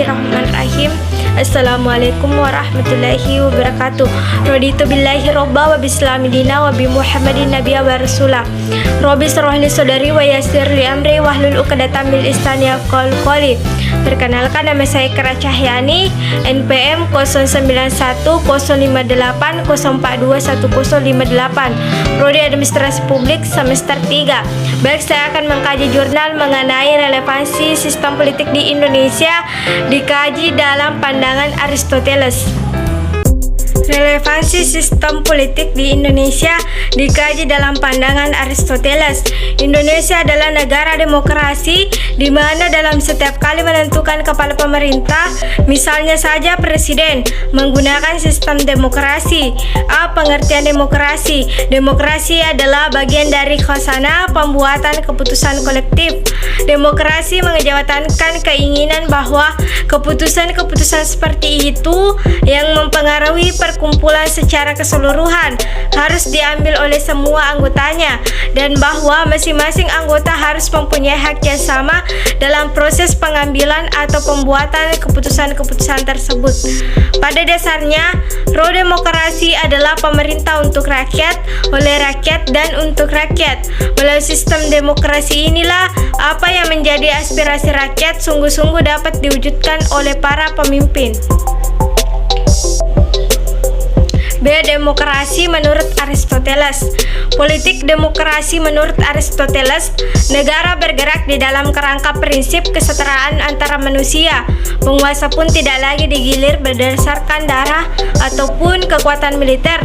Bismillahirrahmanirrahim. Assalamualaikum warahmatullahi wabarakatuh. Raditu billahi robba wa bislami dina wa bi Muhammadin nabiyya wa rasulah. Rabbi shrah li sadri wa yassir li amri wahlul 'uqdatam min lisani yafqahu qawli. Perkenalkan, nama saya Kera Cahyani, NPM 091058042108, Prodi Administrasi Publik semester 3. Baik, saya akan mengkaji jurnal mengenai relevansi sistem politik di Indonesia dikaji dalam pandangan Aristoteles. Relevansi sistem politik di Indonesia dikaji dalam pandangan Aristoteles. Indonesia adalah negara demokrasi di mana dalam setiap kali menentukan kepala pemerintah, misalnya saja presiden, menggunakan sistem demokrasi. Pengertian demokrasi. Demokrasi adalah bagian dari khazanah pembuatan keputusan kolektif. Demokrasi mengejawantakan keinginan bahwa keputusan-keputusan seperti itu yang mempengaruhi perkumpulan secara keseluruhan harus diambil oleh semua anggotanya, dan bahwa masing-masing anggota harus mempunyai hak yang sama dalam proses pengambilan atau pembuatan keputusan-keputusan tersebut. Pada dasarnya, pro demokrasi adalah pemerintah untuk rakyat, oleh rakyat, dan untuk rakyat. Melalui sistem demokrasi inilah apa yang menjadi aspirasi rakyat sungguh-sungguh dapat diwujudkan oleh para pemimpin. B. Demokrasi menurut Aristoteles. Politik demokrasi menurut Aristoteles, negara bergerak di dalam kerangka prinsip kesetaraan antara manusia. Penguasa pun tidak lagi digilir berdasarkan darah ataupun kekuatan militer,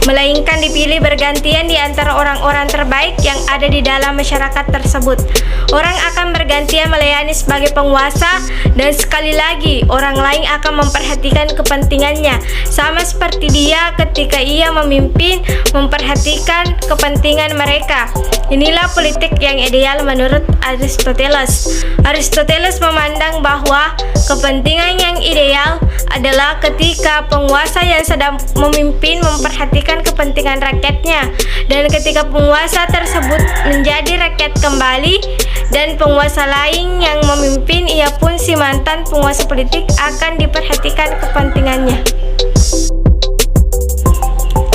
melainkan dipilih bergantian di antara orang-orang terbaik yang ada di dalam masyarakat tersebut. Orang akan bergantian melayani sebagai penguasa, dan sekali lagi orang lain akan memperhatikan kepentingannya, sama seperti dia ketika ia memimpin memperhatikan kepentingan mereka. Inilah politik yang ideal menurut Aristoteles. Aristoteles memandang bahwa kepentingan yang ideal adalah ketika penguasa yang sedang memimpin memperhatikan kepentingan rakyatnya, dan ketika penguasa tersebut menjadi rakyat kembali dan penguasa lain yang memimpin, ia pun si mantan penguasa politik akan diperhatikan kepentingannya.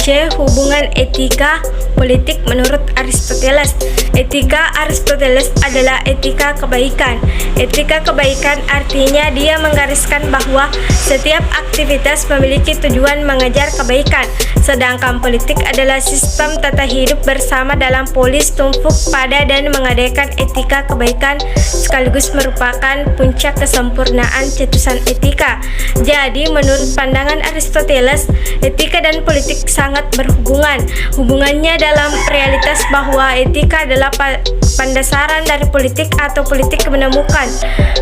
C. Hubungan etika politik menurut Aristoteles. Etika Aristoteles adalah etika kebaikan. Etika kebaikan artinya dia menggariskan bahwa setiap aktivitas memiliki tujuan mengejar kebaikan, sedangkan politik adalah sistem tata hidup bersama dalam polis tumpuk pada dan mengadakan etika kebaikan sekaligus merupakan puncak kesempurnaan cetusan etika. Jadi, menurut pandangan Aristoteles, etika dan politik sangat berhubungan. Hubungannya dalam realitas bahwa etika adalah pandasaran dari politik atau politik menemukan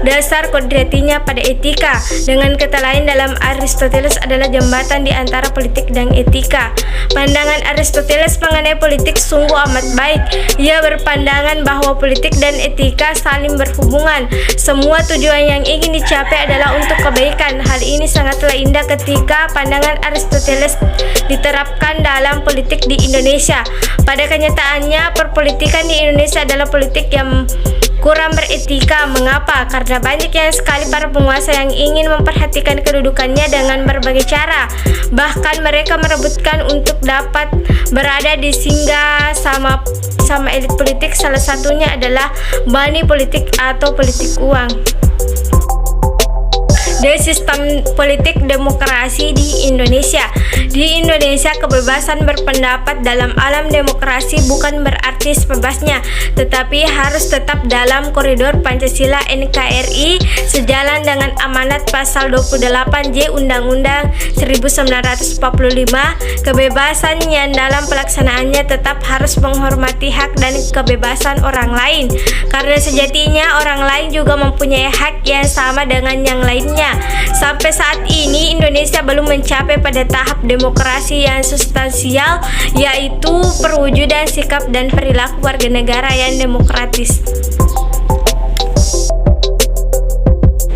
dasar kodratinya pada etika. Dengan kata lain, dalam Aristoteles adalah jembatan di antara politik dan etika. Pandangan Aristoteles mengenai politik sungguh amat baik. Ia berpandangan bahwa politik dan etika saling berhubungan. Semua tujuan yang ingin dicapai adalah untuk kebaikan. Hal ini sangatlah indah ketika pandangan Aristoteles diterapkan dalam politik di Indonesia. Pada kenyataannya, perpolitikan di Indonesia adalah politik yang kurang beretika. Mengapa? Karena banyak yang sekali para penguasa yang ingin memperhatikan kedudukannya dengan berbagai cara. Bahkan mereka merebutkan untuk dapat berada di singgah sama elit politik. Salah satunya adalah money politik atau politik uang. Dari sistem politik demokrasi di Indonesia. Di Indonesia, kebebasan berpendapat dalam alam demokrasi bukan berarti sebebasnya, tetapi harus tetap dalam koridor Pancasila NKRI sejalan dengan amanat pasal 28J Undang-Undang 1945. Kebebasan yang dalam pelaksanaannya tetap harus menghormati hak dan kebebasan orang lain, karena sejatinya orang lain juga mempunyai hak yang sama dengan yang lainnya. Sampai saat ini Indonesia belum mencapai pada tahap demokrasi yang substansial, yaitu perwujudan sikap dan perilaku warga negara yang demokratis.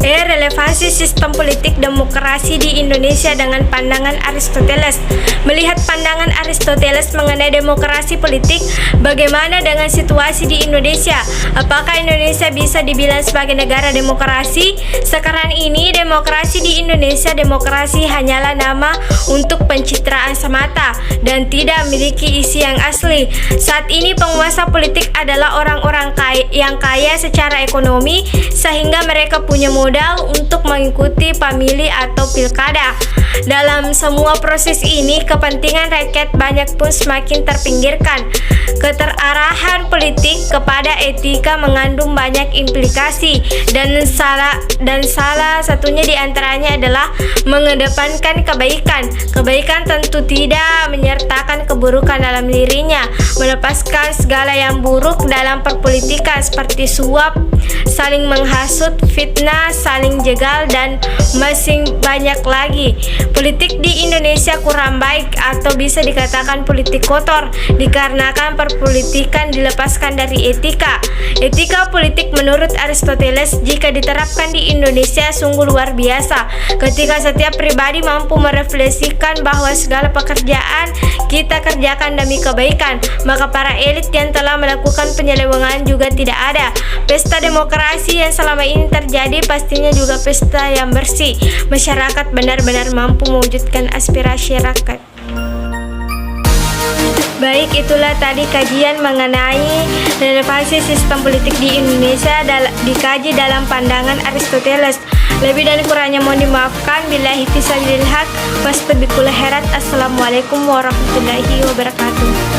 Relevansi Relevasi sistem politik demokrasi di Indonesia dengan pandangan Aristoteles. Melihat pandangan Aristoteles mengenai demokrasi politik, bagaimana dengan situasi di Indonesia? Apakah Indonesia bisa dibilang sebagai negara demokrasi? Sekarang ini demokrasi di Indonesia, demokrasi hanyalah nama untuk pencitraan semata dan tidak memiliki isi yang asli. Saat ini penguasa politik adalah orang-orang yang kaya secara ekonomi sehingga mereka punya modal untuk mengikuti pemilih atau pilkada. Dalam semua proses ini, kepentingan rakyat banyak pun semakin terpinggirkan. Keterarahan politik kepada etika mengandung banyak implikasi dan salah satunya diantaranya adalah mengedepankan kebaikan. Kebaikan tentu tidak menyertakan keburukan dalam dirinya, melepaskan segala yang buruk dalam perpolitikan seperti suap, saling menghasut, fitnah, saling jegal, dan masih banyak lagi. Politik di Indonesia kurang baik atau bisa dikatakan politik kotor dikarenakan perpolitikan dilepaskan dari etika. Etika politik menurut Aristoteles jika diterapkan di Indonesia sungguh luar biasa. Ketika setiap pribadi mampu merefleksikan bahwa segala pekerjaan kita kerjakan demi kebaikan, maka para elit yang telah melakukan penyelewengan juga tidak ada. Pesta demokrasi yang selama ini terjadi pastinya juga pesta yang bersih. Masyarakat benar-benar mampu mewujudkan aspirasi rakyat. Baik, itulah tadi kajian mengenai relevansi sistem politik di Indonesia dikaji dalam pandangan Aristoteles. Lebih dan kurangnya mohon dimaafkan. Billahi fisabilil haq, wastabiqul khairat. Assalamualaikum warahmatullahi wabarakatuh.